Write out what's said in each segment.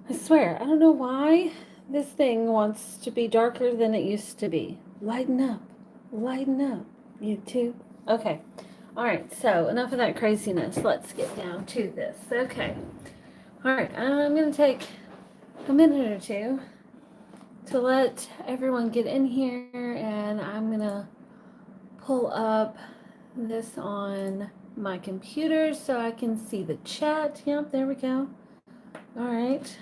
I swear, I don't know why this thing wants to be darker than it used to be. Lighten up. Lighten up, YouTube. Okay. All right, so enough of that craziness. Let's get down to this. Okay. All right, I'm going to take a minute or two to let everyone get in here, and I'm going to pull up this on my computer so I can see the chat. Yep, there we go. All right.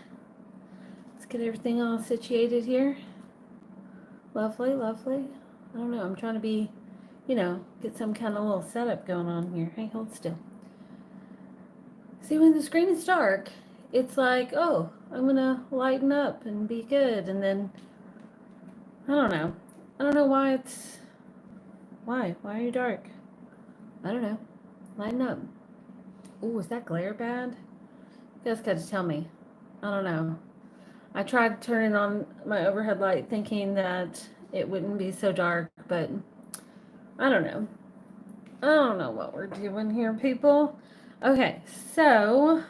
Let's get everything all situated here. Lovely, lovely. I don't know. I'm trying to be, get some kind of little setup going on here. Hey, hold still. See, when the screen is dark, it's like, oh, I'm going to lighten up and be good. And then, I don't know. I don't know why it's, why? Why are you dark? I don't know. Lighten up. Ooh, is that glare bad? You guys got to tell me. I don't know. I tried turning on my overhead light thinking that it wouldn't be so dark, but I don't know. I don't know what we're doing here, people. Okay, so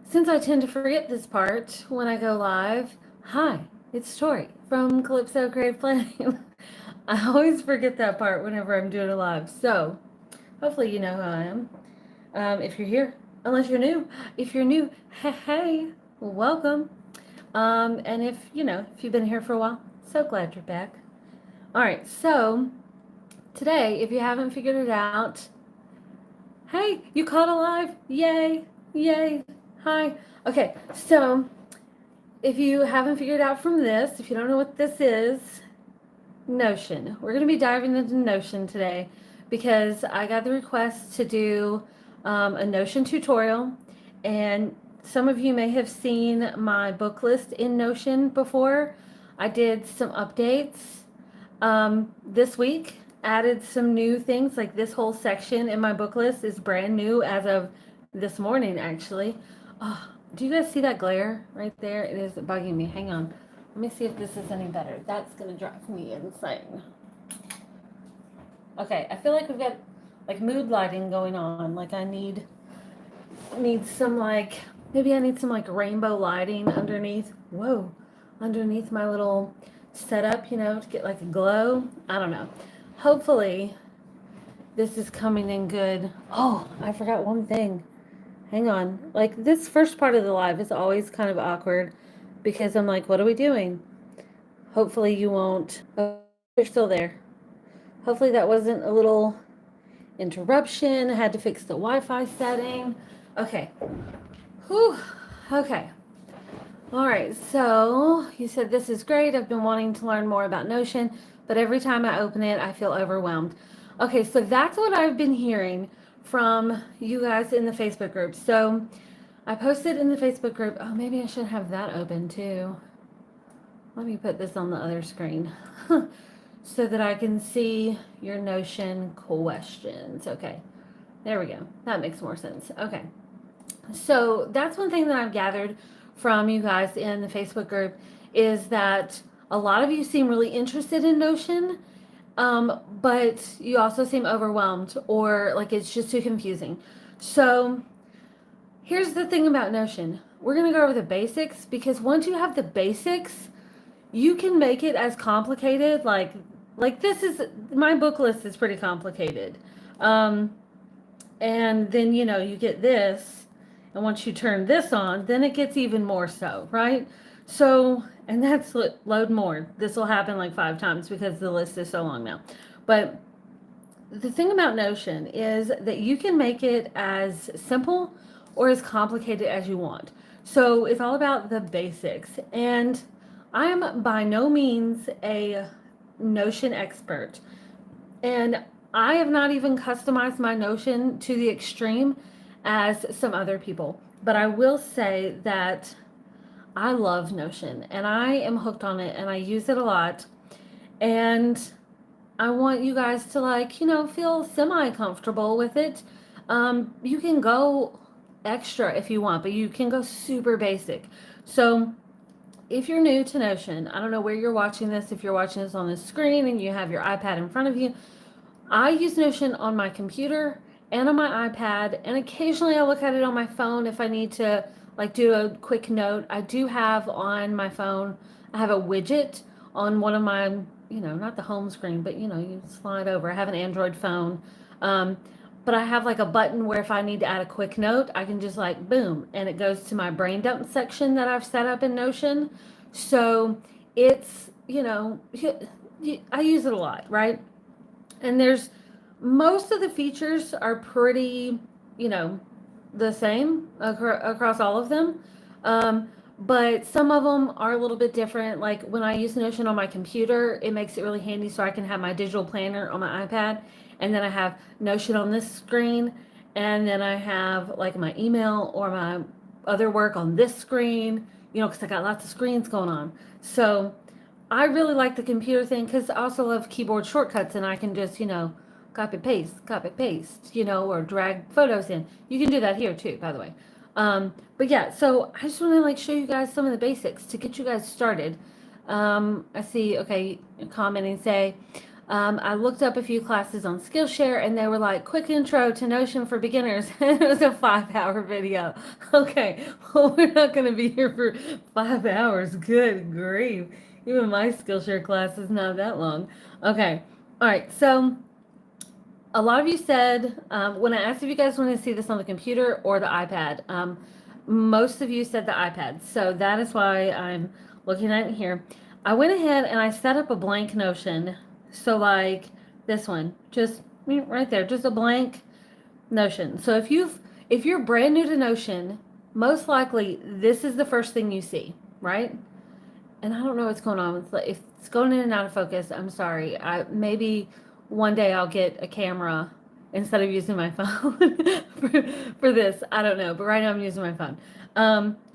since I tend to forget this part when I go live, hi, it's Tori from Calypso Creative Planning. I always forget that part whenever I'm doing a live, so hopefully you know who I am. If you're here, unless you're new, if you're new, hey, welcome. And if you've been here for a while, so glad you're back. All right, so today, if you haven't figured it out, hey, you caught alive! Yay! Yay! Hi. Okay, so if you haven't figured out from this, if you don't know what this is, Notion. We're going to be diving into Notion today because I got the request to do a Notion tutorial, and some of you may have seen my book list in Notion before. I did some updates this week, added some new things, like this whole section in my book list is brand new as of this morning, actually. Oh, do you guys see that glare right there? It is bugging me. Hang on. Let me see if this is any better. That's going to drive me insane. Okay, I feel like we've got like mood lighting going on. Like I need some like, maybe I need some like rainbow lighting underneath. Whoa, underneath my little setup, to get like a glow. I don't know. Hopefully this is coming in good. Oh, I forgot one thing. Hang on. Like this first part of the live is always kind of awkward because I'm like, what are we doing? Hopefully you won't. Oh, you're still there. Hopefully that wasn't a little interruption. I had to fix the Wi-Fi setting. Okay. Whew. Okay. All right. So you said this is great. I've been wanting to learn more about Notion, but every time I open it, I feel overwhelmed. Okay. So that's what I've been hearing from you guys in the Facebook group. So I posted in the Facebook group. Oh, maybe I should have that open too. Let me put this on the other screen so that I can see your Notion questions. Okay. There we go. That makes more sense. Okay. So that's one thing that I've gathered from you guys in the Facebook group is that a lot of you seem really interested in Notion, but you also seem overwhelmed or like it's just too confusing. So here's the thing about Notion. We're going to go over the basics because once you have the basics, you can make it as complicated. Like this is my book list is pretty complicated. And then you get this, and once you turn this on, then it gets even more so, right? So, and that's load more. This will happen like 5 times because the list is so long now. But the thing about Notion is that you can make it as simple or as complicated as you want. So it's all about the basics. And I'm by no means a Notion expert. And I have not even customized my Notion to the extreme as some other people. But I will say that I love Notion and I am hooked on it and I use it a lot. And I want you guys to feel semi-comfortable with it. You can go extra if you want, but you can go super basic. So if you're new to Notion, I don't know where you're watching this. If you're watching this on the screen and you have your iPad in front of you, I use Notion on my computer and on my iPad, and occasionally I look at it on my phone if I need to like do a quick note. I do have on my phone, I have a widget on one of my, not the home screen, but you slide over. I have an Android phone. Um, but I have like a button where if I need to add a quick note, I can just like boom, and it goes to my brain dump section that I've set up in Notion. So it's, I use it a lot, right? And there's most of the features are pretty, you know, the same across all of them. Um, but some of them are a little bit different. Like when I use Notion on my computer, it makes it really handy so I can have my digital planner on my iPad. And then I have Notion on this screen. And then I have like my email or my other work on this screen, because I got lots of screens going on. So I really like the computer thing because I also love keyboard shortcuts and I can just, copy paste, or drag photos in. You can do that here too, by the way. But yeah, so I just want to like show you guys some of the basics to get you guys started. I see, okay, commenting say, I looked up a few classes on Skillshare and they were like, quick intro to Notion for beginners. It was a 5-hour video. Okay, well, we're not going to be here for 5 hours. Good grief. Even my Skillshare class is not that long. Okay, all right, so a lot of you said, when I asked if you guys wanted to see this on the computer or the iPad, most of you said the iPad. So that is why I'm looking at it here. I went ahead and I set up a blank Notion. So like this one, just right there, just a blank Notion. So if you're brand new to Notion, most likely this is the first thing you see, right? And I don't know what's going on with if it's going in and out of focus. I'm sorry. Maybe one day I'll get a camera instead of using my phone for this. I don't know, but right now I'm using my phone.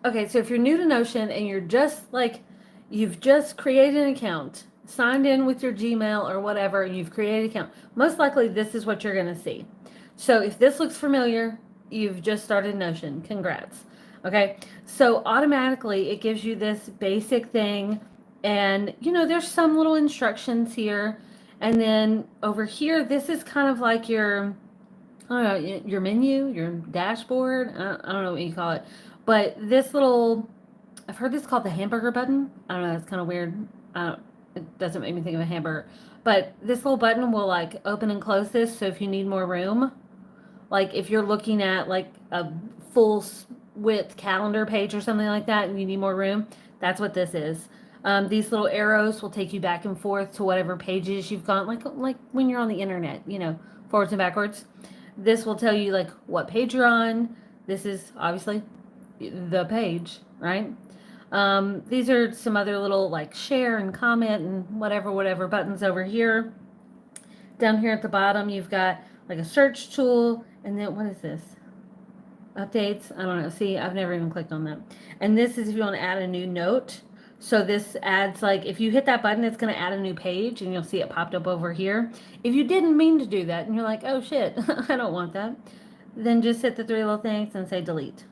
Okay, so if you're new to Notion and you're just like you've just created an account, signed in with your Gmail or whatever, and you've created an account, most likely this is what you're going to see. So if this looks familiar, you've just started Notion. Congrats. Okay, so automatically it gives you this basic thing, and there's some little instructions here, and then over here, this is kind of like your, I don't know, your menu, your dashboard. I don't know what you call it, but this little, I've heard this called the hamburger button. I don't know, it's kind of weird. It doesn't make me think of a hamburger, but this little button will like open and close this. So if you need more room, like if you're looking at like a full width calendar page or something like that and you need more room, that's what this is. These little arrows will take you back and forth to whatever pages you've gone, like when you're on the internet, forwards and backwards. This will tell you like what page you're on. This is obviously the page, right? These are some other little like share and comment and whatever buttons over here. Down here at the bottom, you've got like a search tool, and then what is this? Updates. I don't know. See, I've never even clicked on that. And this is if you want to add a new note. So this adds like, if you hit that button, it's going to add a new page and you'll see it popped up over here. If you didn't mean to do that and you're like, oh shit, I don't want that, then just hit the 3 little things and say delete.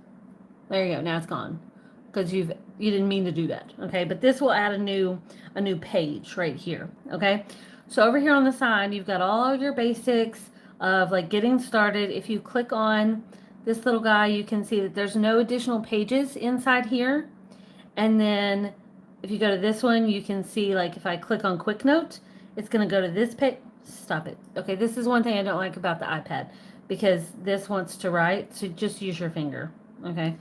There you go. Now it's gone because you didn't mean to do that. Okay. But this will add a new page right here. Okay. So over here on the side, you've got all your basics of like getting started. If you click on this little guy, you can see that there's no additional pages inside here. And then if you go to this one, you can see like if I click on Quick Note, it's going to go to this page. Stop it. Okay, this is one thing I don't like about the iPad because this wants to write, so just use your finger. Okay,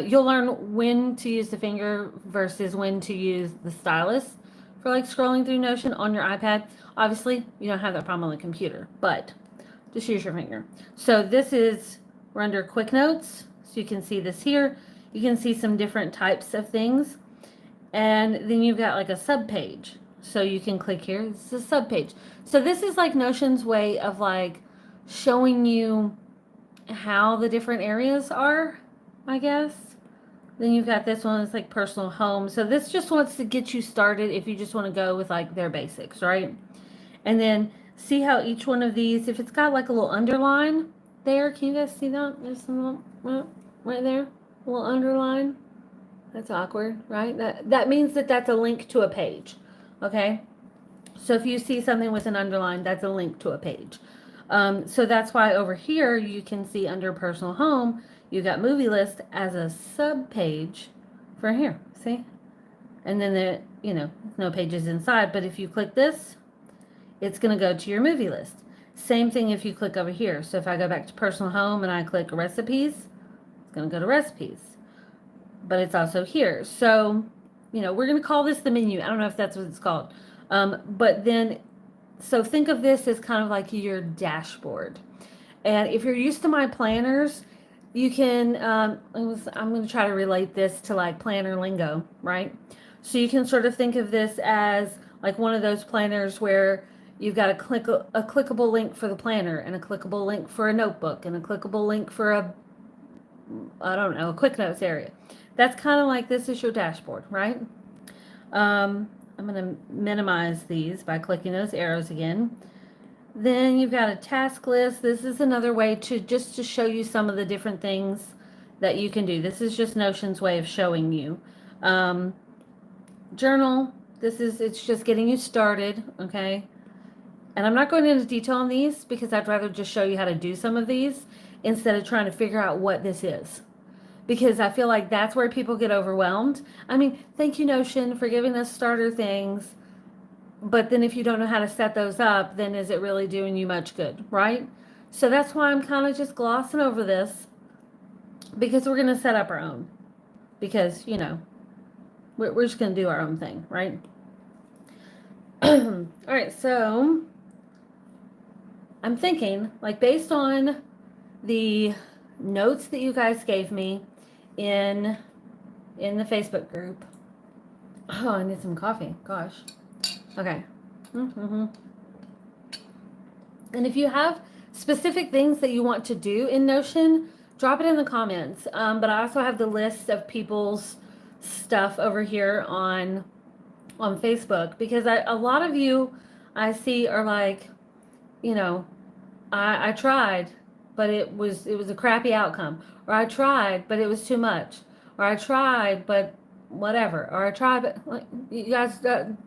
you'll learn when to use the finger versus when to use the stylus for like scrolling through Notion on your iPad. Obviously, you don't have that problem on the computer, but just use your finger. So this is, we're under Quick Notes, so you can see this here. You can see some different types of things. And then you've got like a sub page. So you can click here. This is a sub page. So this is like Notion's way of like showing you how the different areas are, I guess. Then you've got this one, it's like personal home. So this just wants to get you started if you just want to go with like their basics, right? And then see how each one of these, if it's got like a little underline there, can you guys see that? There's some right there, a little underline. That's awkward, right? That means that that's a link to a page, okay? So if you see something with an underline, that's a link to a page. So that's why over here you can see under personal home, you got movie list as a sub page for here. See? And then the, no pages inside. But if you click this, it's going to go to your movie list. Same thing if you click over here. So if I go back to personal home and I click recipes, it's going to go to recipes. But it's also here. So, we're going to call this the menu. I don't know if that's what it's called. But then, so think of this as kind of like your dashboard. And if you're used to my planners, you can, I'm going to try to relate this to like planner lingo, right? So you can sort of think of this as like one of those planners where you've got a clickable link for the planner and a clickable link for a notebook and a clickable link for a quick notes area. That's kind of like this is your dashboard, right? I'm going to minimize these by clicking those arrows again. Then you've got a task list. This is another way to show you some of the different things that you can do. This is just Notion's way of showing you. Journal. It's just getting you started, okay? And I'm not going into detail on these because I'd rather just show you how to do some of these instead of trying to figure out what this is. Because I feel like that's where people get overwhelmed. I mean, thank you, Notion, for giving us starter things. But then if you don't know how to set those up, then is it really doing you much good, right? So that's why I'm kind of just glossing over this because we're going to set up our own. Because, we're just going to do our own thing, right? All right, so I'm thinking, like, based on the notes that you guys gave me in the Facebook group. Oh, I need some coffee. Gosh. Okay. Mm-hmm. And if you have specific things that you want to do in Notion, drop it in the comments. But I also have the list of people's stuff over here on Facebook because a lot of you I see are like, I tried, but it was a crappy outcome. Or I tried, but it was too much. Or I tried, but whatever. Or I tried, but like, you guys,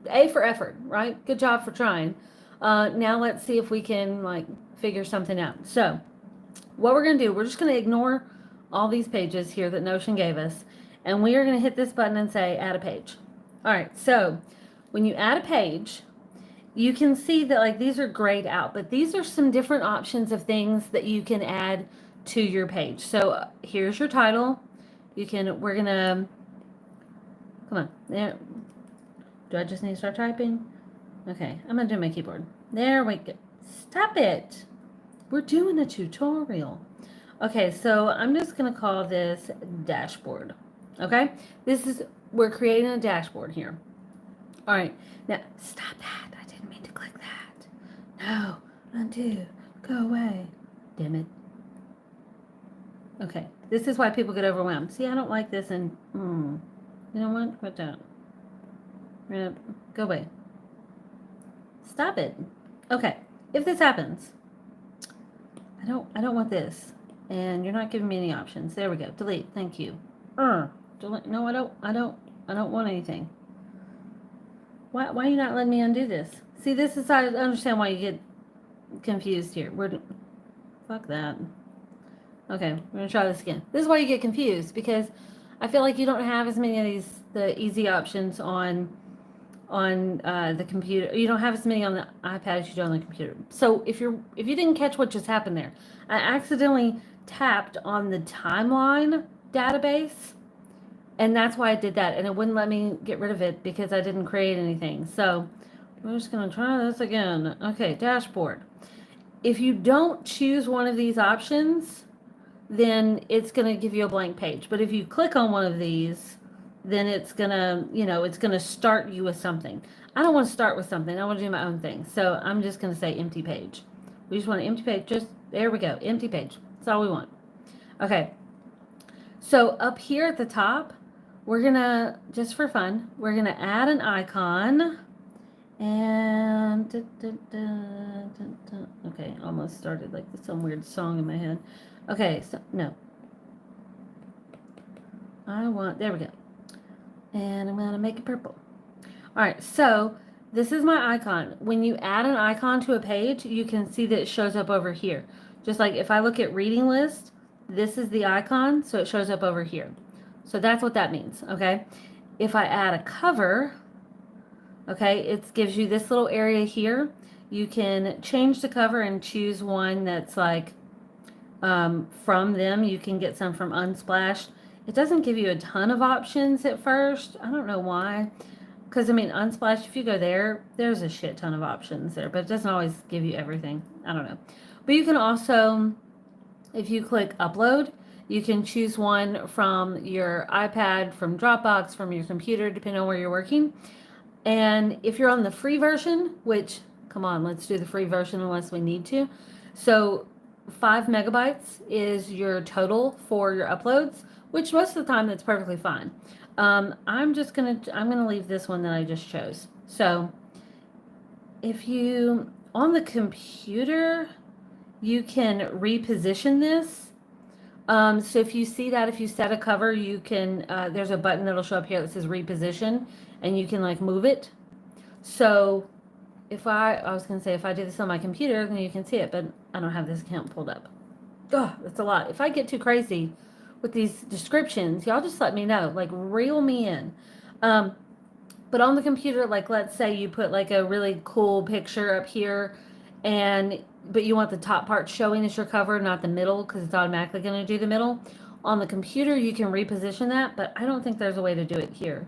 A for effort, right? Good job for trying. Now let's see if we can like figure something out. So what we're going to do, we're just going to ignore all these pages here that Notion gave us. And we are going to hit this button and say add a page. All right. So when you add a page, you can see that like these are grayed out, but these are some different options of things that you can add to your page. So here's your title. We're gonna, come on, there. Do I just need to start typing? Okay, I'm gonna do my keyboard. There we go. Stop it. We're doing a tutorial. Okay, so I'm just gonna call this dashboard. Okay, we're creating a dashboard here. All right, now stop that. I didn't mean to click that. No, undo, go away. Damn it. Okay, this is why people get overwhelmed. See, I don't like this and, you know what? Quit that. Go away. Stop it. Okay, if this happens, I don't want this. And you're not giving me any options. There we go. Delete. Thank you. Delete. No, I don't want anything. Why are you not letting me undo this? See, this is, I understand why you get confused here. Fuck that. Okay, we're going to try this again. This is why you get confused, because I feel like you don't have as many of the easy options on the computer. You don't have as many on the iPad as you do on the computer. So if you didn't catch what just happened there, I accidentally tapped on the timeline database, and that's why I did that, and it wouldn't let me get rid of it because I didn't create anything. So we're just going to try this again. Okay, dashboard. If you don't choose one of these options, then it's going to give you a blank page. But if you click on one of these, then it's going to start you with something. I don't want to start with something. I want to do my own thing. So I'm just going to say empty page. We just want an empty page. There we go. Empty page. That's all we want. Okay. So up here at the top, we're going to, just for fun, we're going to add an icon. And, okay, almost started like some weird song in my head. Okay, so, no. There we go. And I'm going to make it purple. All right, so this is my icon. When you add an icon to a page, you can see that it shows up over here. Just like if I look at reading list, this is the icon, so it shows up over here. So that's what that means, okay? If I add a cover, okay, it gives you this little area here. You can change the cover and choose one that's like from them. You can get some from Unsplash. It doesn't give you a ton of options at first. I don't know why. Because, I mean, Unsplash, if you go there, there's a shit ton of options there, but it doesn't always give you everything. I don't know. But you can also, if you click upload, you can choose one from your iPad, from Dropbox, from your computer, depending on where you're working. And if you're on the free version, which, come on, let's do the free version unless we need to. So 5 megabytes is your total for your uploads, which most of the time that's perfectly fine. I'm gonna leave this one that I just chose. So if you, on the computer, you can reposition this. So if you see that, if you set a cover, you can, there's a button that'll show up here that says reposition, and you can like move it. So if I was gonna say, if I do this on my computer, then you can see it, but I don't have this account pulled up. Oh, that's a lot. If I get too crazy with these descriptions, y'all just let me know, like reel me in. But on the computer, like let's say you put like a really cool picture up here, but you want the top part showing as your cover, not the middle, because it's automatically going to do the middle. On the computer, you can reposition that, but I don't think there's a way to do it here.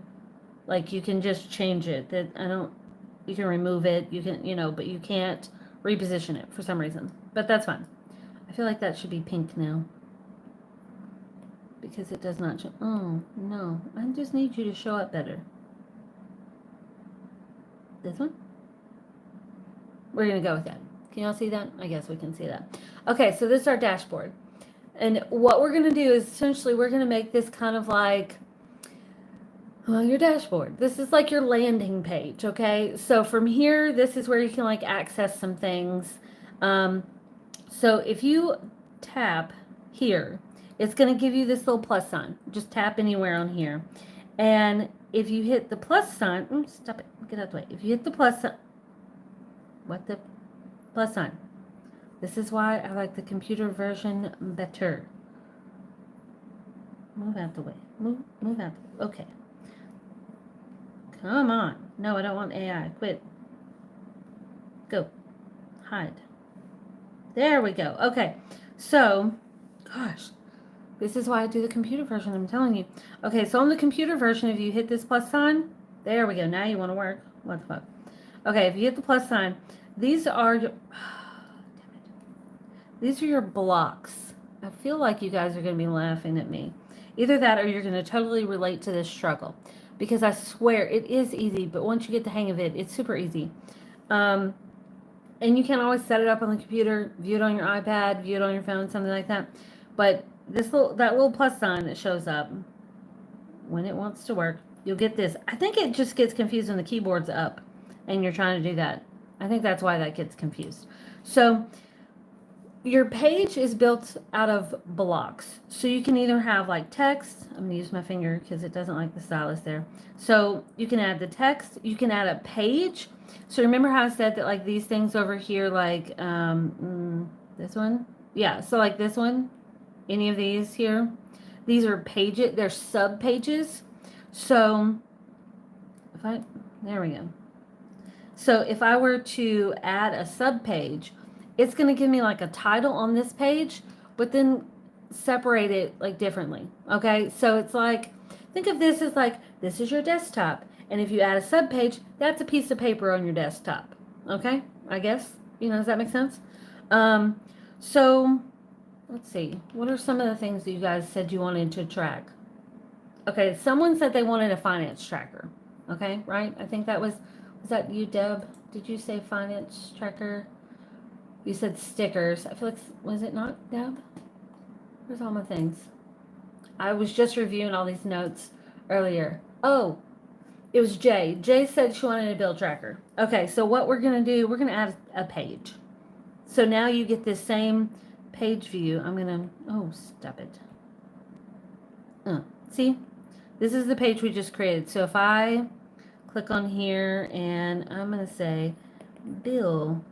Like you can just change it. You can remove it, you can, but you can't reposition it for some reason. But that's fine. I feel like that should be pink now. Because it does not show. Oh, no. I just need you to show up better. This one? We're going to go with that. Can y'all see that? I guess we can see that. Okay, so this is our dashboard. And what we're going to do is essentially we're going to make this kind of like your dashboard. This is like your landing page, okay? So from here, this is where you can like access some things. So if you tap here, it's going to give you this little plus sign. Just tap anywhere on here. And if you hit the plus sign, stop it, get out the way. If you hit the plus sign, what the plus sign? This is why I like the computer version better. Move out the way. Move out the way. Okay. Come on. No, I don't want AI. Quit. Go. Hide. There we go. Okay. So, gosh. This is why I do the computer version, I'm telling you. Okay, so on the computer version, if you hit this plus sign, there we go. Now you want to work. What the fuck? Okay, if you hit the plus sign, these are your, these are your blocks. I feel like you guys are going to be laughing at me. Either that or you're going to totally relate to this struggle. Because I swear, it is easy, but once you get the hang of it, it's super easy. And you can always set it up on the computer, view it on your iPad, view it on your phone, something like that. But that little plus sign that shows up when it wants to work, you'll get this. I think it just gets confused when the keyboard's up and you're trying to do that. I think that's why that gets confused. So your page is built out of blocks. So you can either have like text. I'm going to use my finger because it doesn't like the stylus there. So you can add the text. You can add a page. So remember how I said that like these things over here, like this one? Yeah, so like this one. Any of these here, these are pages, they're sub pages. So there we go. So if I were to add a sub page, it's going to give me like a title on this page, but then separate it like differently. Okay. So it's like, think of this as like, this is your desktop. And if you add a sub page, that's a piece of paper on your desktop. Okay. I guess, does that make sense? So let's see. What are some of the things that you guys said you wanted to track? Okay, someone said they wanted a finance tracker. Okay, right? I think was that you, Deb? Did you say finance tracker? You said stickers. I feel like, was it not, Deb? Where's all my things? I was just reviewing all these notes earlier. Oh, it was Jay. Jay said she wanted a bill tracker. Okay, so what we're going to do, we're going to add a page. So now you get this same page view. I'm gonna, stop it. See, this is the page we just created. So if I click on here and I'm going to say, Bill,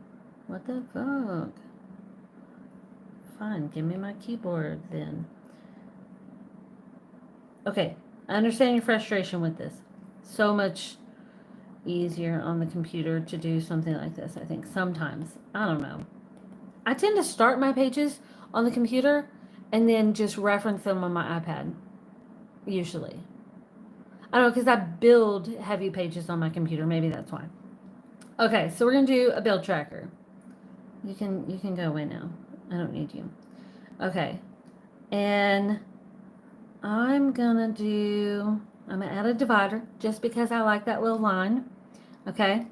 what the fuck? Fine, give me my keyboard then. Okay, I understand your frustration with this. So much easier on the computer to do something like this, I think, sometimes. I don't know. I tend to start my pages on the computer and then just reference them on my iPad, usually. I don't know, because I build heavy pages on my computer. Maybe that's why. Okay, so we're going to do a build tracker. You can go away now. I don't need you. Okay, and I'm going to add a divider just because I like that little line. Okay,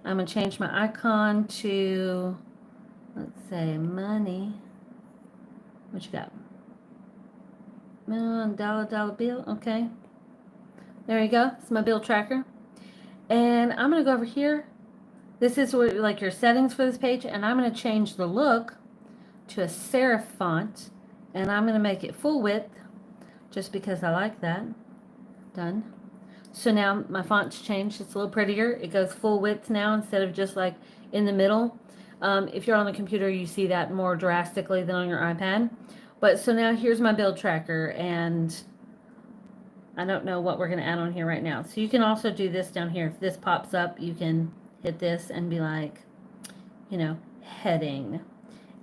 I'm going to change my icon to, let's say, money. What you got? Dollar bill. Okay. There you go. It's my bill tracker. And I'm going to go over here. This is where, like, your settings for this page. And I'm going to change the look to a serif font. And I'm going to make it full width just because I like that. Done. So now my font's changed. It's a little prettier. It goes full width now instead of just like in the middle. If you're on the computer, you see that more drastically than on your iPad. But so now here's my build tracker, and I don't know what we're going to add on here right now. So you can also do this down here. If this pops up, you can hit this and be like, you know, heading.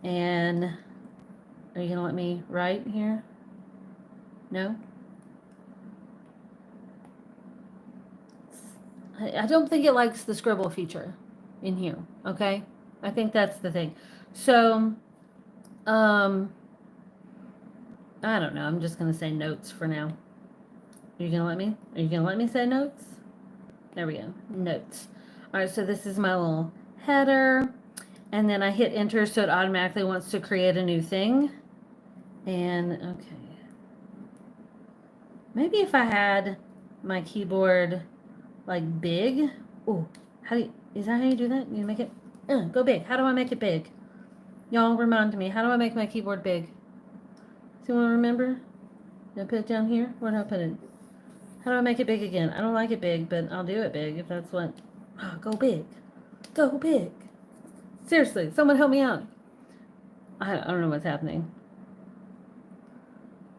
And are you going to let me write here? No? I don't think it likes the scribble feature in here, okay? I think that's the thing. So, I don't know. I'm just going to say notes for now. Are you going to let me? Are you going to let me say notes? There we go. Notes. All right, so this is my little header. And then I hit enter so it automatically wants to create a new thing. And, okay. Maybe if I had my keyboard like big. Oh, is that how you do that? You make it, go big. How do I make it big? Y'all remind me. How do I make my keyboard big? Does anyone remember? Did I put it down here? Where did I put it? How do I make it big again? I don't like it big, but I'll do it big if that's what. Oh, go big. Go big. Seriously, someone help me out. I don't know what's happening.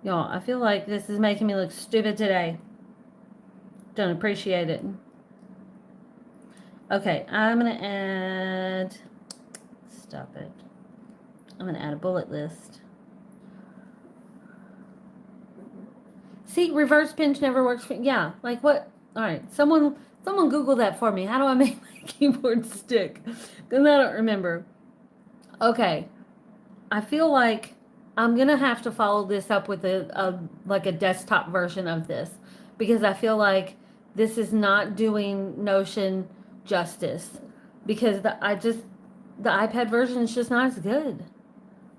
Y'all, I feel like this is making me look stupid today. Don't appreciate it. Okay, I'm going to add, stop it. I'm going to add a bullet list. See, reverse pinch never works for, yeah, like what? All right, someone Google that for me. How do I make my keyboard stick? Because I don't remember. Okay, I feel like I'm going to have to follow this up with like a desktop version of this, because I feel like this is not doing Notion justice, because the iPad version is just not as good.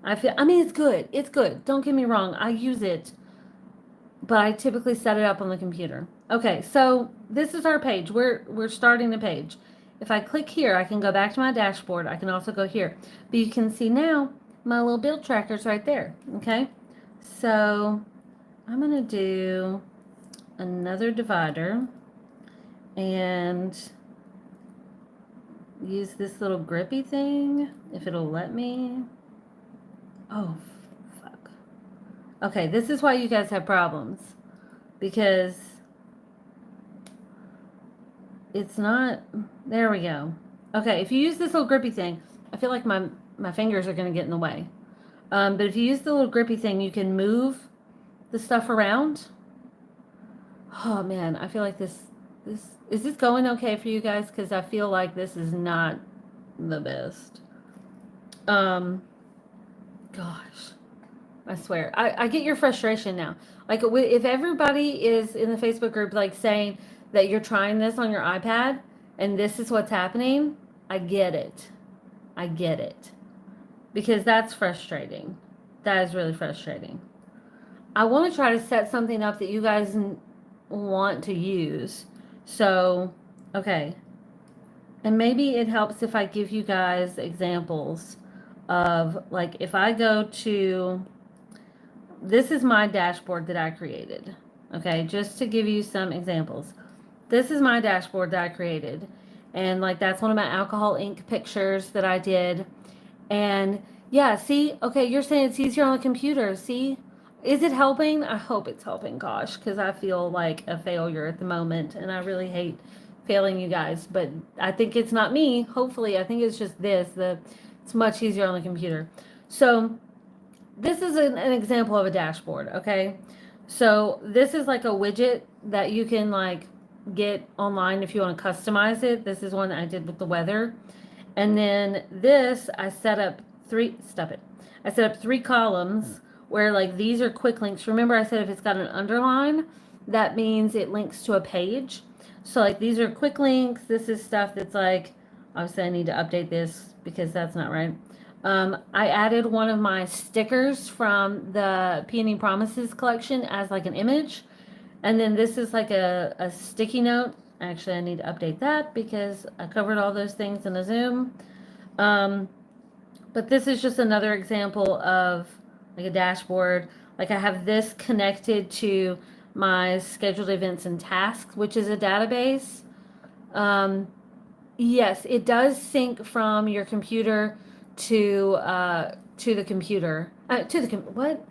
I mean, it's good. Don't get me wrong. I use it, but I typically set it up on the computer. Okay, so this is our page. We're starting the page. If I click here, I can go back to my dashboard. I can also go here. But you can see now my little build tracker's right there. Okay, so I'm going to do another divider and use this little grippy thing, if it'll let me. Oh, fuck. Okay, this is why you guys have problems, because it's not, there we go. Okay, if you use this little grippy thing, I feel like my fingers are going to get in the way. But if you use the little grippy thing, you can move the stuff around. Oh man, I feel like this is this going okay for you guys? Because I feel like this is not the best. Gosh, I swear, I get your frustration now. Like, if everybody is in the Facebook group like saying that you're trying this on your iPad and this is what's happening, I get it. I get it. Because that's frustrating. That is really frustrating. I want to try to set something up that you guys want to use. So, okay. And maybe it helps if I give you guys examples of, like, if I go to, this is my dashboard that I created. Okay, just to give you some examples. this is my dashboard that I created. And like that's one of my alcohol ink pictures that I did. And yeah, see, okay, you're saying it's easier on the computer. See, is it helping? I hope it's helping, gosh, because I feel like a failure at the moment and I really hate failing you guys. But I think it's not me. Hopefully, I think it's just it's much easier on the computer. So this is an example of a dashboard, okay? So this is like a widget that you can like get online if you want to customize it. This is one that I did with the weather. And then this, I set up I set up 3 columns where like these are quick links. Remember I said if it's got an underline, that means it links to a page. So like these are quick links. This is stuff that's like, obviously I need to update this because that's not right. I added one of my stickers from the Peony Promises collection as like an image. And then this is like a sticky note. Actually, I need to update that because I covered all those things in a Zoom. But this is just another example of like a dashboard. Like I have this connected to my scheduled events and tasks, which is a database. Yes, it does sync from your computer to the computer. What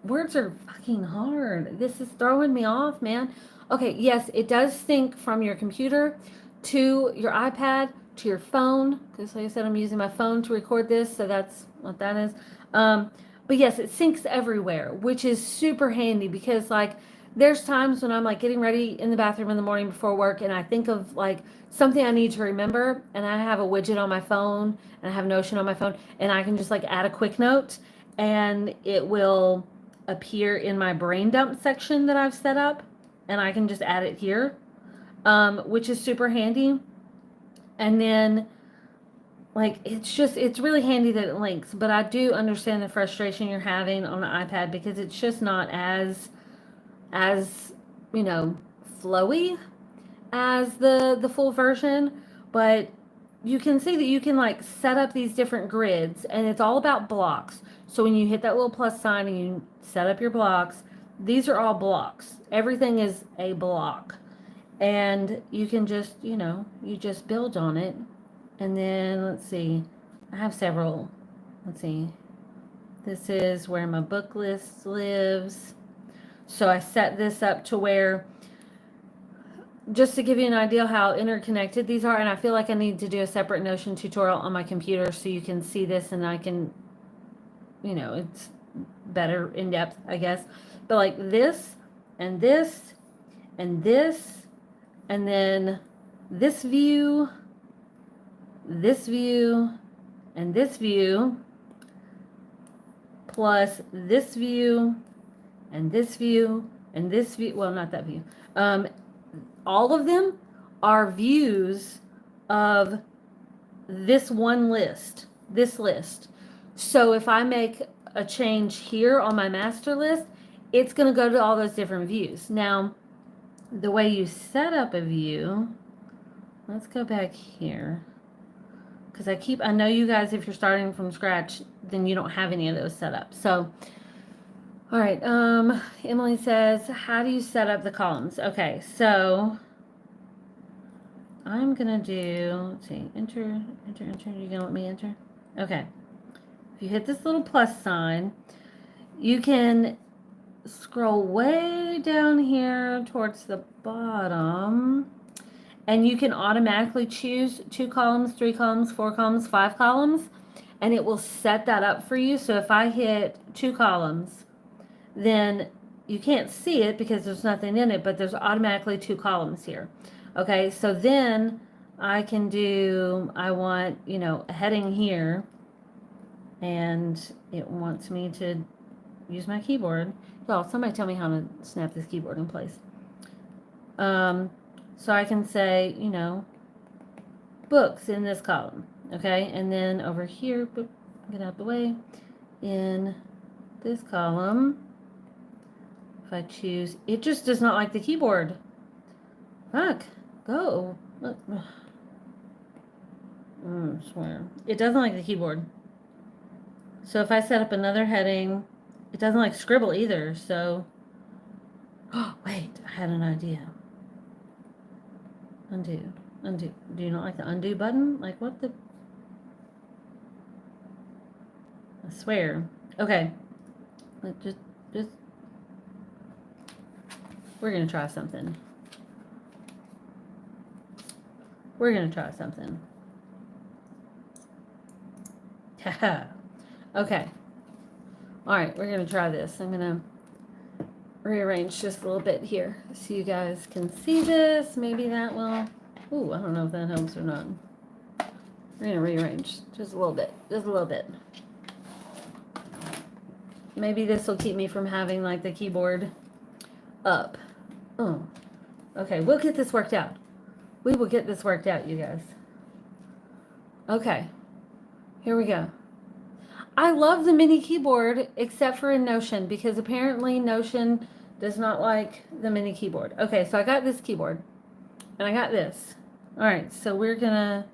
words are fucking hard? This is throwing me off, man. Okay, yes, it does sync from your computer to your iPad to your phone. Because like I said, I'm using my phone to record this, so that's what that is. But yes, it syncs everywhere, which is super handy because like there's times when I'm like getting ready in the bathroom in the morning before work and I think of like something I need to remember and I have a widget on my phone and I have Notion on my phone and I can just like add a quick note and it will appear in my brain dump section that I've set up and I can just add it here, which is super handy. And then like it's really handy that it links, but I do understand the frustration you're having on an iPad because it's just not as you know flowy as the full version. But you can see that you can like set up these different grids and it's all about blocks. So when you hit that little plus sign and you set up your blocks, these are all blocks. Everything is a block. And you can just, you just build on it. And then let's see, I have several. Let's see. This is where my book list lives. So I set this up to where, just to give you an idea how interconnected these are, and I feel like I need to do a separate Notion tutorial on my computer so you can see this and I can, it's better in depth, I guess. But like this and this and this, and then this view, and this view, plus this view, and this view, and this view, well, not that view. All of them are views of this one list, this list. So if I make a change here on my master list, it's going to go to all those different views. Now, the way you set up a view, let's go back here. Because I know you guys, if you're starting from scratch, then you don't have any of those set up. So, all right. Emily says, how do you set up the columns? Okay, so I'm gonna do, let's see, enter. You gonna let me enter? Okay. If you hit this little plus sign, you can scroll way down here towards the bottom, and you can automatically choose 2 columns, 3 columns, 4 columns, 5 columns, and it will set that up for you. So if I hit 2 columns, then you can't see it because there's nothing in it, but there's automatically 2 columns here. Okay, so then I can do, I want, a heading here, and it wants me to use my keyboard. Well, somebody tell me how to snap this keyboard in place. So I can say, books in this column, okay? And then over here, get out of the way, in this column, if I choose, it just does not like the keyboard. Fuck, go. I swear. It doesn't like the keyboard. So if I set up another heading, it doesn't like Scribble either, so. Oh, wait, I had an idea. Undo. Undo. Do you not like the undo button? Like what the? I swear. Okay. Just. We're gonna try something. We're gonna try something. Haha. Okay. All right, we're gonna try this. I'm gonna rearrange just a little bit here so you guys can see this. Maybe that will. Ooh, I don't know if that helps or not. We're gonna rearrange just a little bit. Just a little bit. Maybe this will keep me from having like the keyboard up. Oh. Okay, we'll get this worked out. We will get this worked out, you guys. Okay. Here we go. I love the mini keyboard except for in Notion because apparently Notion does not like the mini keyboard. Okay, so I got this keyboard and I got this. All right, so we're gonna.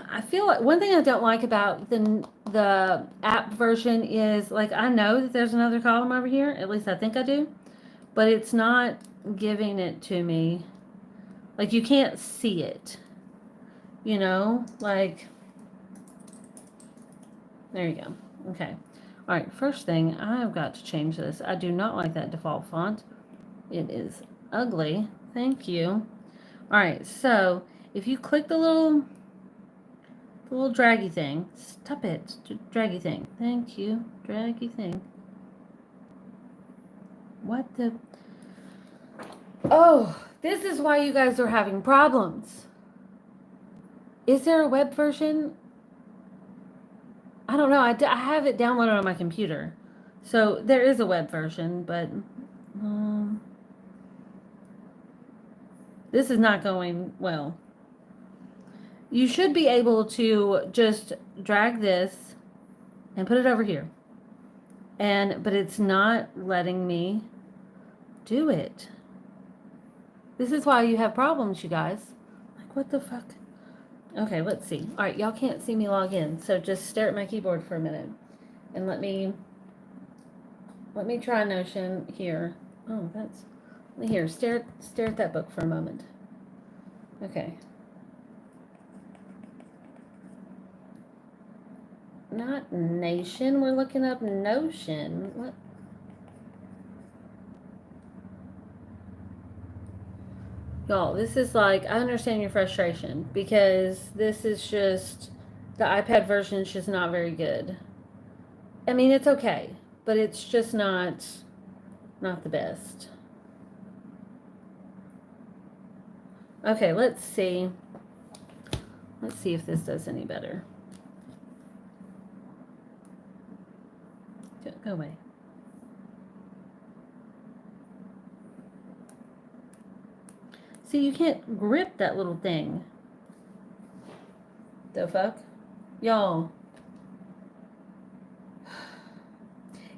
I feel like one thing I don't like about the app version is like I know that there's another column over here. At least I think I do, but it's not giving it to me. Like you can't see it. You know, like. There you go. Okay. All right. First thing, I've got to change this. I do not like that default font. It is ugly. Thank you. All right. So if you click the little draggy thing, stop it. Draggy thing. Thank you. Draggy thing. What the? Oh, this is why you guys are having problems. Is there a web version? I don't know. I have it downloaded on my computer. So there is a web version, but this is not going well. You should be able to just drag this and put it over here. But it's not letting me do it. This is why you have problems, you guys. Like, what the fuck? Okay, let's see. All right, y'all can't see me log in, so just stare at my keyboard for a minute. And let me try Notion here. Oh, that's... Here, stare at that book for a moment. Okay. Not Nation, we're looking up Notion. What? Y'all, this is like, I understand your frustration because this is just, the iPad version is just not very good. I mean, it's okay, but it's just not the best. Okay, let's see. Let's see if this does any better. Go away. See, you can't grip that little thing. The fuck? Y'all.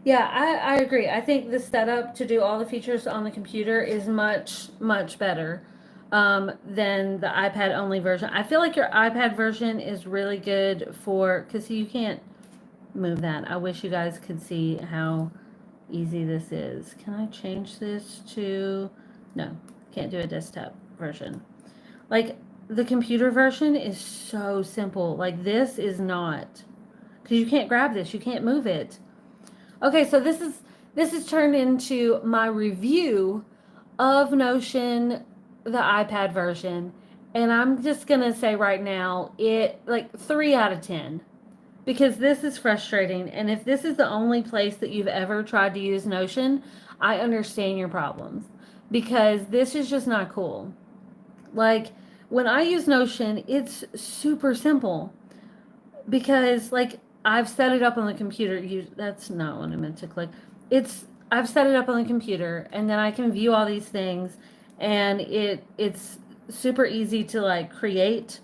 Yeah, I agree. I think the setup to do all the features on the computer is much, much better than the iPad only version. I feel like your iPad version is really good for, because you can't move that. I wish you guys could see how easy this is. Can I change this to, no, can't do a desktop version. Like the computer version is so simple. Like this is not, because you can't grab this, you can't move it. Okay, so this is turned into my review of Notion, the iPad version, and I'm just gonna say right now, it like 3 out of 10. Because this is frustrating, and if this is the only place that you've ever tried to use Notion, I understand your problems. Because this is just not cool. Like, when I use Notion, it's super simple. Because, like, I've set it up on the computer. That's not what I meant to click. I've set it up on the computer, and then I can view all these things, and it's super easy to, like, create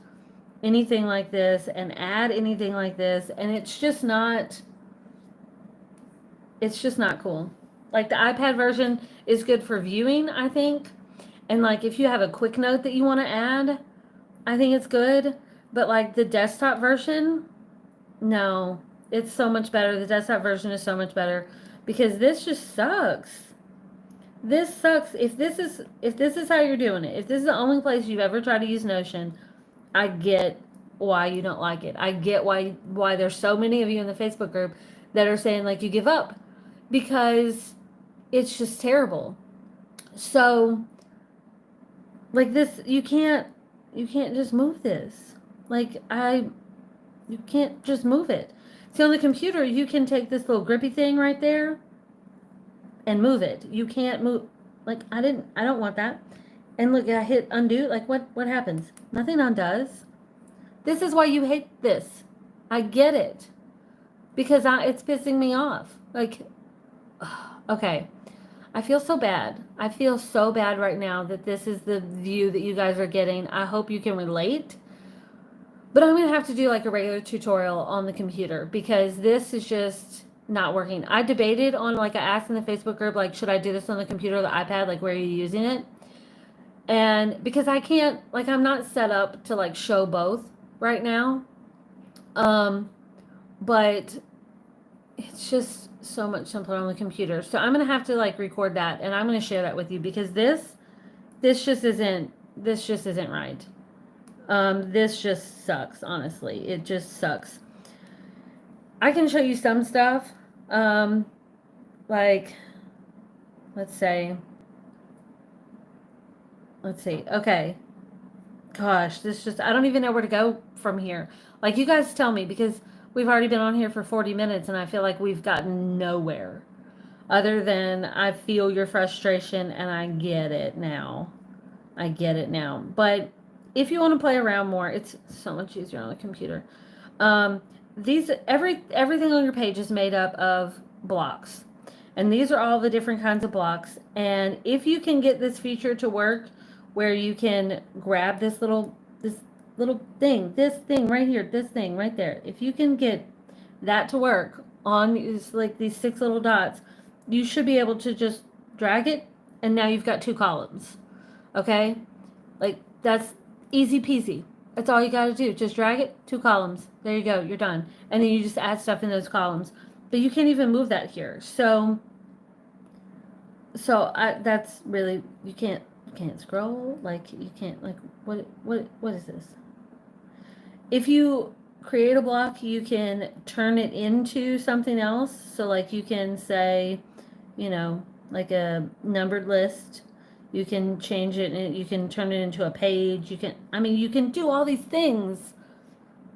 anything like this and add anything like this, and it's just not cool. Like the iPad version is good for viewing, I think, and like if you have a quick note that you want to add, I think it's good, but like the desktop version, no, it's so much better. The desktop version is so much better because this just sucks. This sucks. If this is how you're doing it, if this is the only place you've ever tried to use Notion, I get why you don't like it. I get why there's so many of you in the Facebook group that are saying like you give up because it's just terrible. So like this you can't just move this. Like you can't just move it. See, on the computer you can take this little grippy thing right there and move it. You can't move, like I don't want that. And look, I hit undo. Like what happens? Nothing undoes. This is why you hate this. I get it. Because it's pissing me off. Like, okay. I feel so bad. I feel so bad right now that this is the view that you guys are getting. I hope you can relate. But I'm going to have to do like a regular tutorial on the computer because this is just not working. I debated on, like, I asked in the Facebook group, like, should I do this on the computer or the iPad? Like, where are you using it? And because I can't, like, I'm not set up to like show both right now. But it's just so much simpler on the computer. So I'm going to have to like record that and I'm going to share that with you because this just isn't right. This just sucks, honestly. It just sucks. I can show you some stuff. Like, let's see. Okay. Gosh, I don't even know where to go from here. Like, you guys tell me because we've already been on here for 40 minutes and I feel like we've gotten nowhere other than I feel your frustration and I get it now. But if you want to play around more, it's so much easier on the computer. Everything on your page is made up of blocks. And these are all the different kinds of blocks. And if you can get this feature to work where you can grab this little thing, this thing right here, this thing right there. If you can get that to work on like these 6 little dots, you should be able to just drag it and now you've got 2 columns. Okay? Like, that's easy peasy. That's all you got to do. Just drag it, 2 columns. There you go. You're done. And then you just add stuff in those columns. But you can't even move that here. So that's really, you can't scroll. Like, you can't, like, what is this? If you create a block, you can turn it into something else. So like you can say, like a numbered list. You can change it and you can turn it into a page. You can do all these things,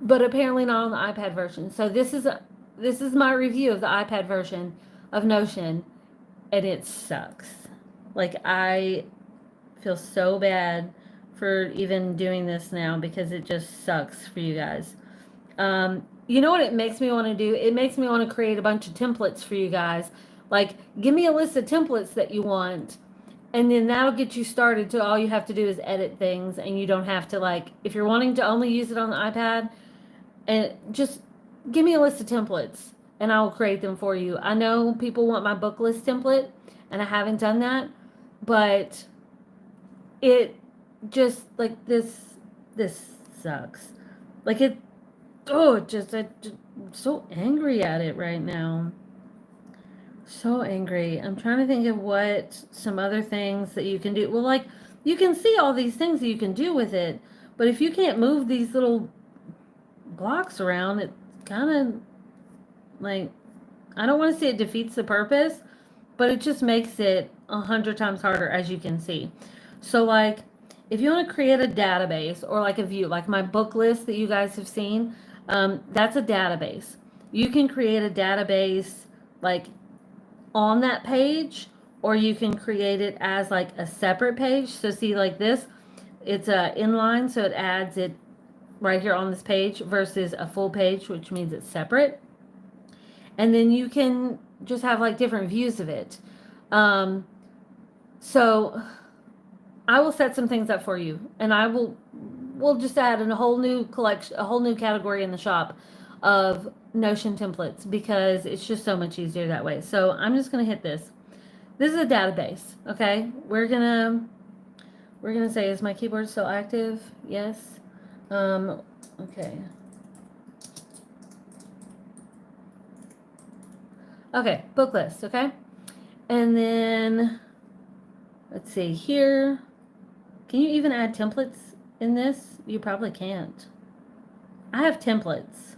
but apparently not on the iPad version. So this is my review of the iPad version of Notion, and it sucks. Like, I feel so bad for even doing this now because it just sucks for you guys. You know what it makes me want to do? It makes me want to create a bunch of templates for you guys. Like, give me a list of templates that you want, and then that'll get you started. So all you have to do is edit things, and you don't have to, like, if you're wanting to only use it on the iPad, and just give me a list of templates, and I'll create them for you. I know people want my book list template, and I haven't done that, but it just, like, this sucks. Like, I'm so angry at it right now. So angry. I'm trying to think of what some other things that you can do. Well, like, you can see all these things that you can do with it, but if you can't move these little blocks around, it kind of, like, I don't want to say it defeats the purpose, but it just makes it 100 times harder, as you can see. So, like, if you want to create a database or like a view, like my book list that you guys have seen, that's a database. You can create a database like on that page, or you can create it as like a separate page. So see, like this, it's a inline, so it adds it right here on this page versus a full page, which means it's separate. And then you can just have like different views of it. So I will set some things up for you, and we'll just add in a whole new collection, a whole new category in the shop of Notion templates because it's just so much easier that way. So I'm just going to hit this. This is a database, okay? We're going to say, is my keyboard still active? Yes. Okay. Okay, book list, okay? And then let's see here. Can you even add templates in this? You probably can't. I have templates.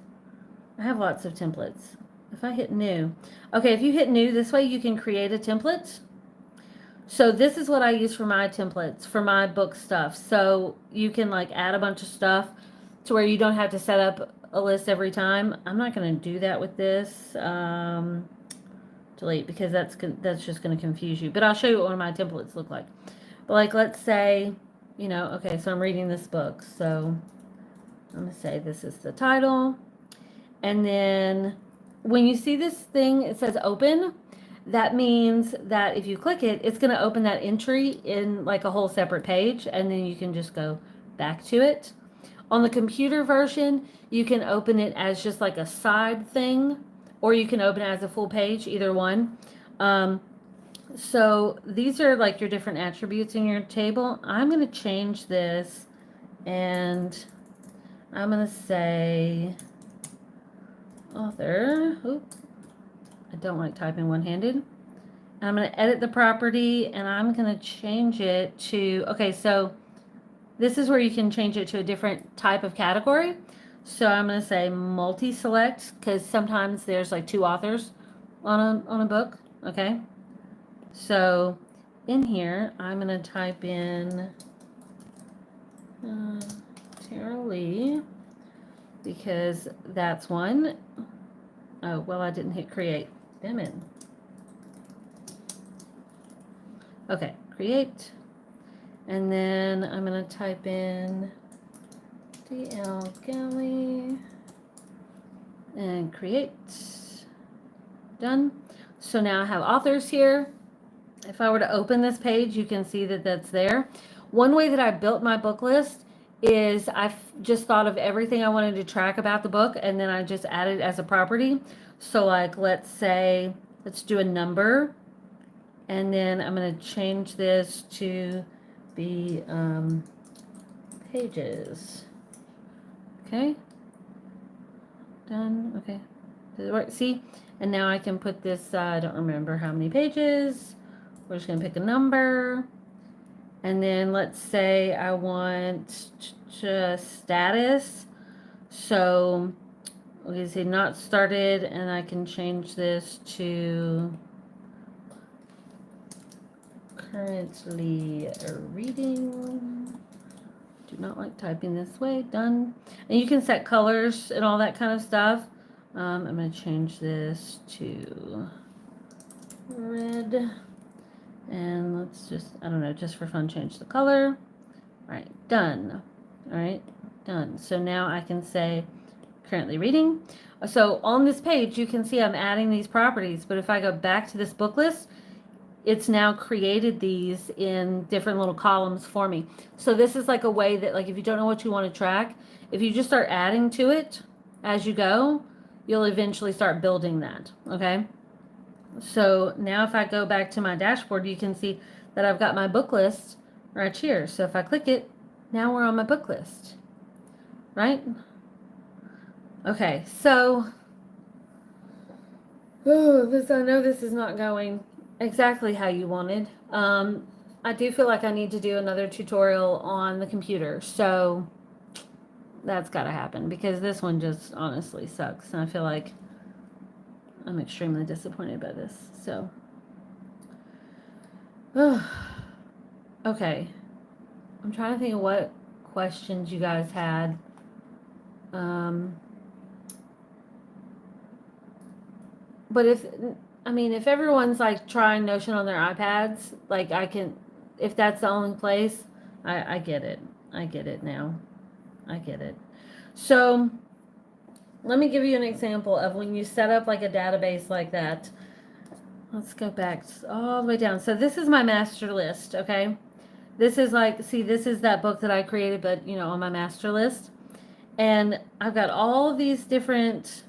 I have lots of templates. If I hit new. Okay, if you hit new, this way you can create a template. So this is what I use for my templates, for my book stuff. So you can like add a bunch of stuff to where you don't have to set up a list every time. I'm not going to do that with this. Delete, because that's just going to confuse you. But I'll show you what one of my templates look like. But like, let's say, you know, okay, so I'm reading this book. So I'm going to say this is the title. And then when you see this thing, it says open. That means that if you click it, it's going to open that entry in like a whole separate page, and then you can just go back to it. On the computer version, you can open it as just like a side thing, or you can open it as a full page, either one. So these are like your different attributes in your table. I'm going to change this, and I'm going to say author. Oops. I don't like typing one-handed. I'm going to edit the property, and I'm going to change it to, okay, so this is where you can change it to a different type of category. So I'm going to say multi-select, because sometimes there's like two authors on a book, okay? So in here, I'm going to type in Tara Lee, because that's one. Oh, well, I didn't hit create. Damn it. Okay, create. And then I'm going to type in D.L. Galley and create. Done. So now I have authors here. If I were to open this page, you can see that that's there. One way that I built my book list is I just thought of everything I wanted to track about the book, and then I just added as a property. So like, let's say, let's do a number, and then I'm going to change this to be pages. Okay. Done. Okay. Does it work? See? And now I can put this, I don't remember how many pages. We're just going to pick a number. And then let's say I want status. So we can say not started, and I can change this to currently reading. Do not like typing this way. Done. And you can set colors and all that kind of stuff. I'm going to change this to red. And let's just, I don't know, just for fun, change the color. All right, done. All right, done. So now I can say currently reading. So on this page, you can see I'm adding these properties. But if I go back to this book list, it's now created these in different little columns for me. So this is like a way that, like, if you don't know what you want to track, if you just start adding to it as you go, you'll eventually start building that, okay? So now if I go back to my dashboard, you can see that I've got my book list right here. So if I click it, now we're on my book list, right? Okay, so, I know this is not going exactly how you wanted. I do feel like I need to do another tutorial on the computer, so that's got to happen, because this one just honestly sucks, and I feel like I'm extremely disappointed by this. So, okay, I'm trying to think of what questions you guys had. But if everyone's like trying Notion on their iPads, like if that's the only place, I get it. I get it now. I get it. So let me give you an example of when you set up like a database like that. Let's go back all the way down. So this is my master list, okay? This is like, see, this is that book that I created, but on my master list. And I've got all of these different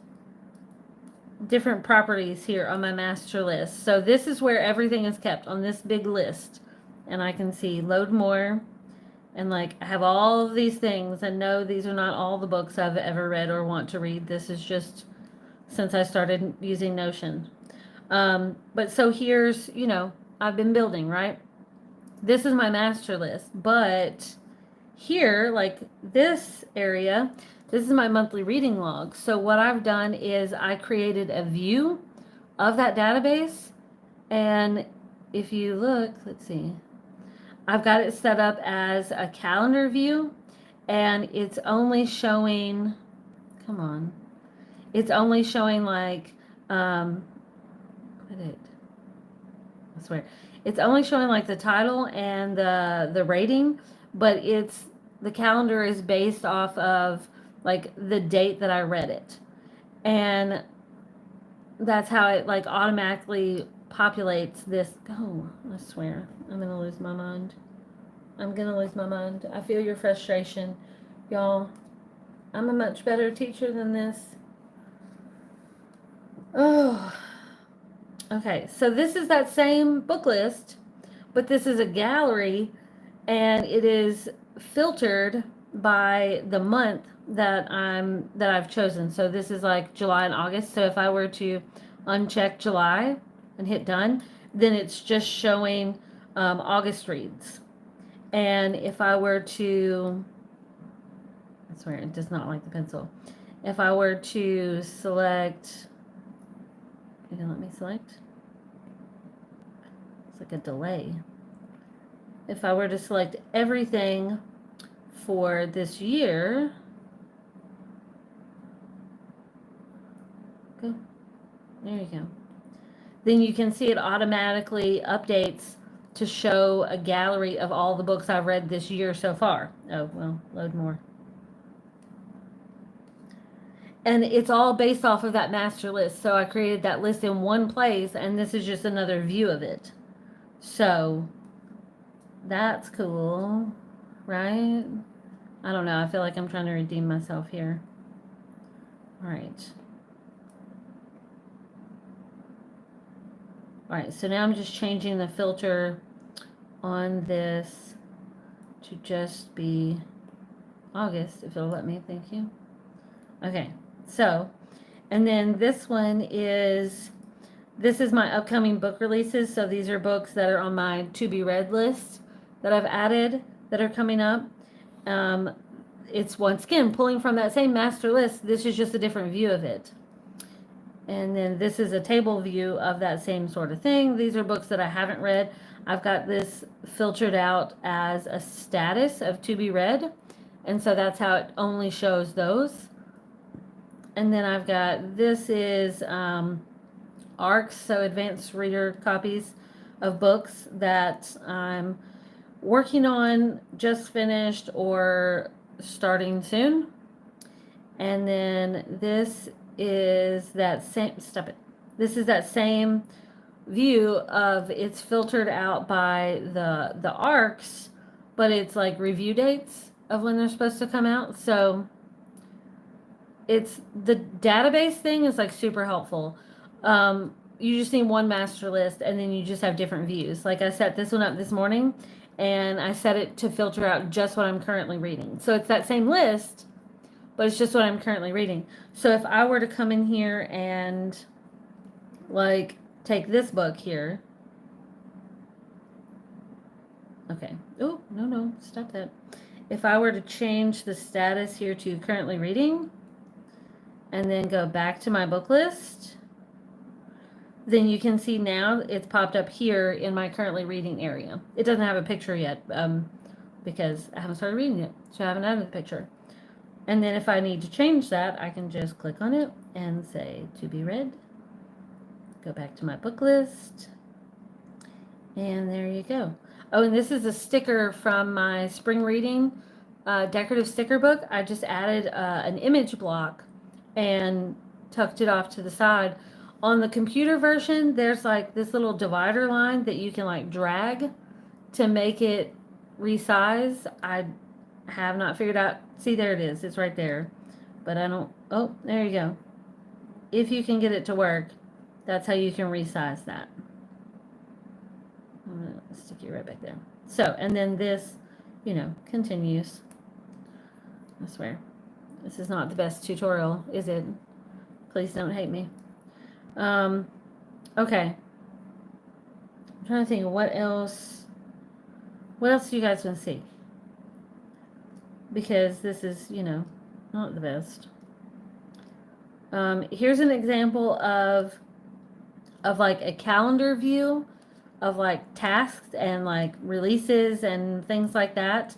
properties here on my master list. So this is where everything is kept on this big list. And I can see load more, and like I have all of these things, and no, these are not all the books I've ever read or want to read. This is just since I started using Notion. But so here's, I've been building, right? this is my master list. But here, like this area, this is my monthly reading log. So what I've done is I created a view of that database. And if you look, let's see, I've got it set up as a calendar view, and it's only showing, come on, it's only showing like, quit it, I swear, it's only showing like the title and the rating, but it's, the calendar is based off of like the date that I read it. And that's how it like automatically populates this. Oh, I swear, I'm gonna lose my mind. I'm gonna lose my mind. I feel your frustration, y'all. I'm a much better teacher than this. Oh, okay. So this is that same book list, but this is a gallery, and it is filtered by the month that I've chosen. So this is like July and August. So if I were to uncheck July and hit done, then it's just showing August reads. And if I were to, I swear it does not like the pencil. If I were to select, you let me select. It's like a delay. If I were to select everything for this year, go, there you go. Then you can see it automatically updates to show a gallery of all the books I've read this year so far. Oh, well, load more. And it's all based off of that master list. So I created that list in one place, and this is just another view of it. So that's cool, right? I don't know. I feel like I'm trying to redeem myself here. All right. All right, so now I'm just changing the filter on this to just be August, if it'll let me. Thank you. Okay, so, and then this one is, this is my upcoming book releases. So these are books that are on my to be read list that I've added that are coming up. It's once again pulling from that same master list. This is just a different view of it. And then this is a table view of that same sort of thing. These are books that I haven't read. I've got this filtered out as a status of to be read. And so that's how it only shows those. And then I've got, this is ARCs, so advanced reader copies of books that I'm working on, just finished, or starting soon. And then this is that same, stop it. This is that same view of, it's filtered out by the ARCs, but it's like review dates of when they're supposed to come out. So it's, the database thing is like super helpful. You just need one master list, and then you just have different views. Like I set this one up this morning, and I set it to filter out just what I'm currently reading. So it's that same list, but it's just what I'm currently reading. So if I were to come in here and like take this book here. Okay. Oh, no, stop that. If I were to change the status here to currently reading, and then go back to my book list, then you can see now it's popped up here in my currently reading area. It doesn't have a picture yet because I haven't started reading it, so I haven't added the picture. And then if I need to change that, I can just click on it and say to be read. Go back to my book list. And there you go. Oh, and this is a sticker from my spring reading decorative sticker book. I just added an image block and tucked it off to the side. On the computer version, there's like this little divider line that you can like drag to make it resize. I have not figured out. See, there it is. It's right there. But I don't. Oh, there you go. If you can get it to work, that's how you can resize that. I'm going to stick it right back there. So, and then this, continues. I swear. This is not the best tutorial, is it? Please don't hate me. Okay. I'm trying to think of what else What else do you guys want to see? Because this is, not the best. Here's an example of like a calendar view of like tasks and like releases and things like that.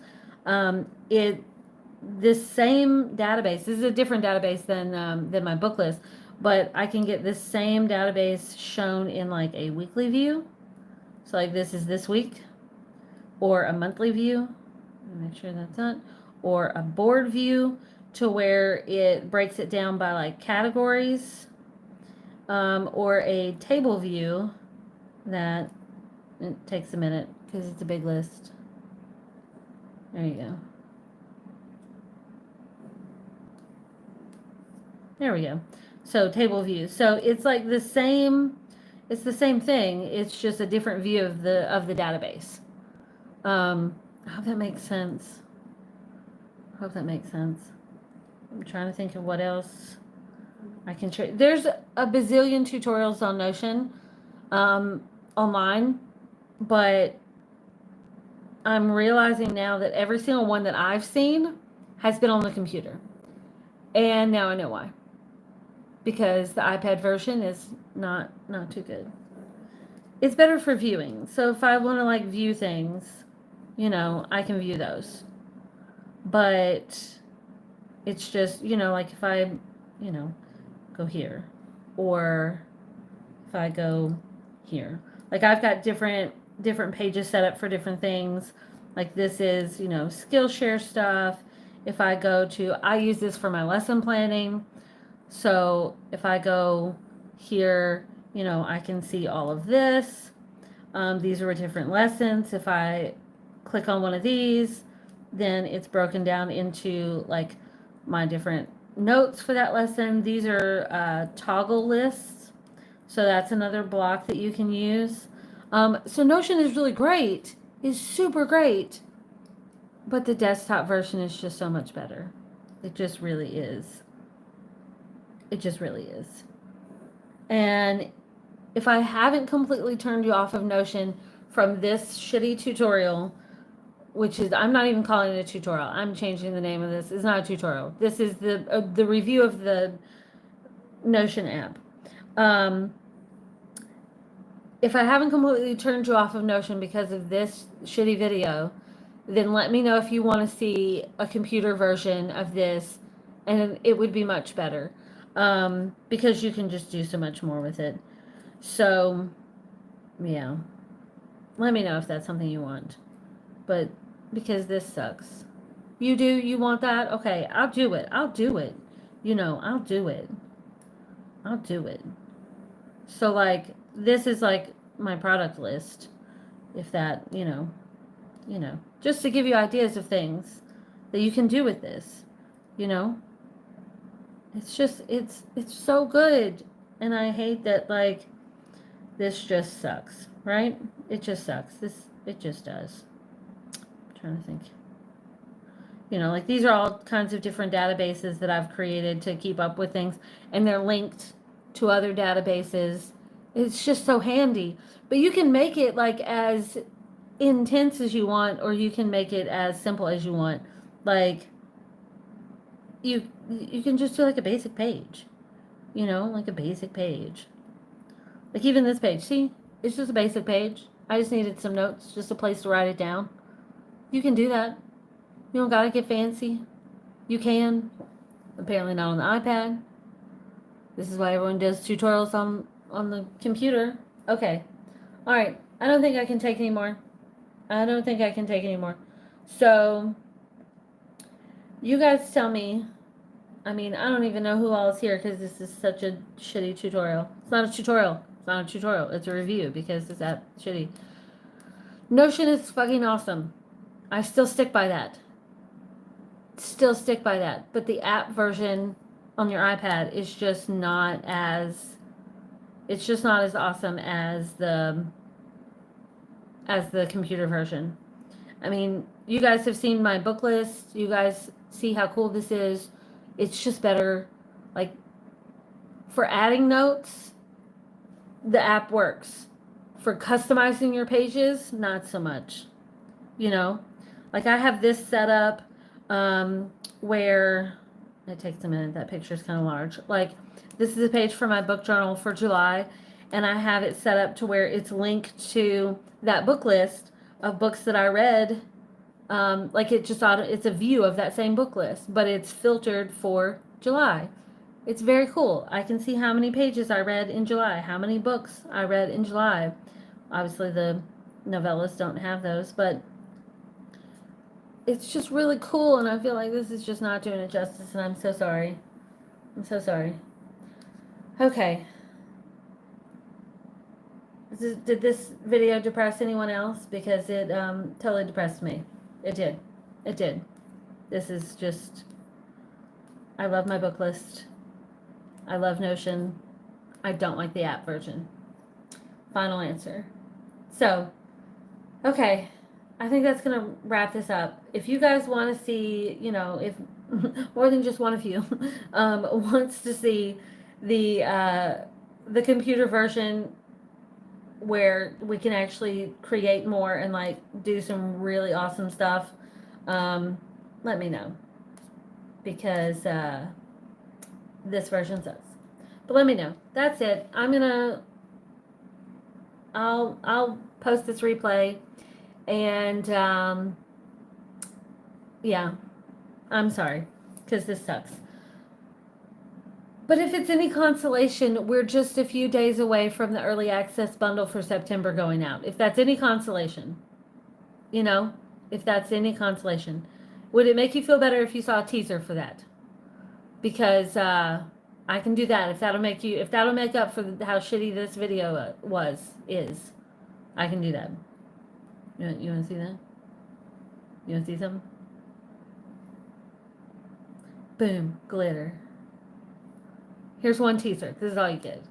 This same database. This is a different database than my book list, but I can get this same database shown in like a weekly view. So like this is this week, or a monthly view. Make sure that's not, or a board view to where it breaks it down by like categories, or a table view that it takes a minute because it's a big list. There you go. There we go. So table view. So it's like the same. It's the same thing. It's just a different view of the database. I hope that makes sense. I hope that makes sense. I'm trying to think of what else I can show. There's a bazillion tutorials on Notion online, but I'm realizing now that every single one that I've seen has been on the computer. And now I know why. Because the iPad version is not too good. It's better for viewing. So if I want to like view things, I can view those. But it's just, like if I, go here, or if I go here, like I've got different pages set up for different things. Like this is, Skillshare stuff. If I go to, I use this for my lesson planning. So if I go here, I can see all of this. These are different lessons. If I click on one of these, then it's broken down into like my different notes for that lesson. These are toggle lists. So that's another block that you can use. So Notion is really great. It's super great. But the desktop version is just so much better. It just really is. It just really is. And if I haven't completely turned you off of Notion from this shitty tutorial, which is, I'm not even calling it a tutorial. I'm changing the name of this. It's not a tutorial. This is the review of the Notion app. If I haven't completely turned you off of Notion because of this shitty video, then let me know if you want to see a computer version of this, and it would be much better, because you can just do so much more with it. So, yeah, let me know if that's something you want. But because this sucks. You want that? Okay, I'll do it. I'll do it. I'll do it. I'll do it. So like this is like my product list. If that, just to give you ideas of things that you can do with this, It's just it's so good. And I hate that like this just sucks, right? It just sucks. It just does. I'm trying to think. Like these are all kinds of different databases that I've created to keep up with things, and they're linked to other databases. It's just so handy. But you can make it like as intense as you want, or you can make it as simple as you want. Like you can just do like a basic page. Like a basic page. Like even this page, see? It's just a basic page. I just needed some notes, just a place to write it down. You can do that. You don't gotta get fancy. You can. Apparently not on the iPad. This is why everyone does tutorials on the computer. Okay. Alright. I don't think I can take any more. So, you guys tell me. I mean, I don't even know who all is here because this is such a shitty tutorial. It's not a tutorial. It's a review because it's that shitty. Notion is fucking awesome. I still stick by that. But the app version on your iPad is just not as awesome as the computer version. I mean, you guys have seen my book list. You guys see how cool this is. It's just better. Like, for adding notes, the app works. For customizing your pages, not so much. you know? Like I have this set up where it takes a minute. That picture's kind of large. Like this is a page for my book journal for July, and I have it set up to where it's linked to that book list of books that I read. Like it's a view of that same book list, but it's filtered for July. It's very cool. I can see how many pages I read in July, how many books I read in July. Obviously, the novellas don't have those, but it's just really cool, and I feel like this is just not doing it justice, and I'm so sorry. I'm so sorry. Okay. Did this video depress anyone else? Because it totally depressed me. It did. It did. This is just... I love my book list. I love Notion. I don't like the app version. Final answer. So, okay. I think that's going to wrap this up. If you guys want to see, you know, if more than just one of you wants to see the computer version where we can actually create more and like do some really awesome stuff, let me know, because this version sucks. But let me know. That's it. I'll post this replay, and yeah, I'm sorry because this sucks. But if it's any consolation, we're just a few days away from the early access bundle for September going out. If that's any consolation, you know, if that's any consolation, would it make you feel better if you saw a teaser for that? Because I can do that. If that'll make up for how shitty this video is, I can do that. You want to see that? You want to see something? Boom, glitter. Here's one teaser. This is all you get.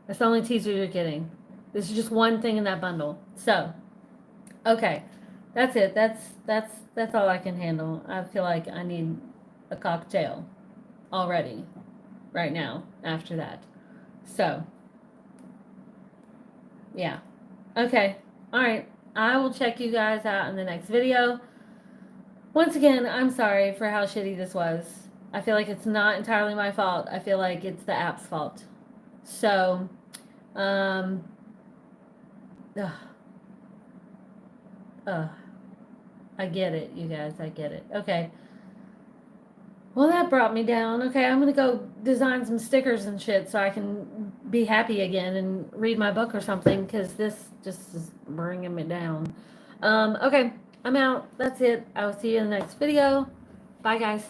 That's the only teaser you're getting. This is just one thing in that bundle. So, okay, that's it. That's all I can handle. I feel like I need a cocktail already, right now. After that, so yeah. Okay. All right. I will check you guys out in the next video. Once again, I'm sorry for how shitty this was. I feel like it's not entirely my fault. I feel like it's the app's fault. So, I get it, you guys. I get it. Okay. Well, that brought me down. Okay, I'm going to go design some stickers and shit so I can be happy again and read my book or something, because this just is bringing me down. Okay, I'm out. That's it. I will see you in the next video. Bye, guys.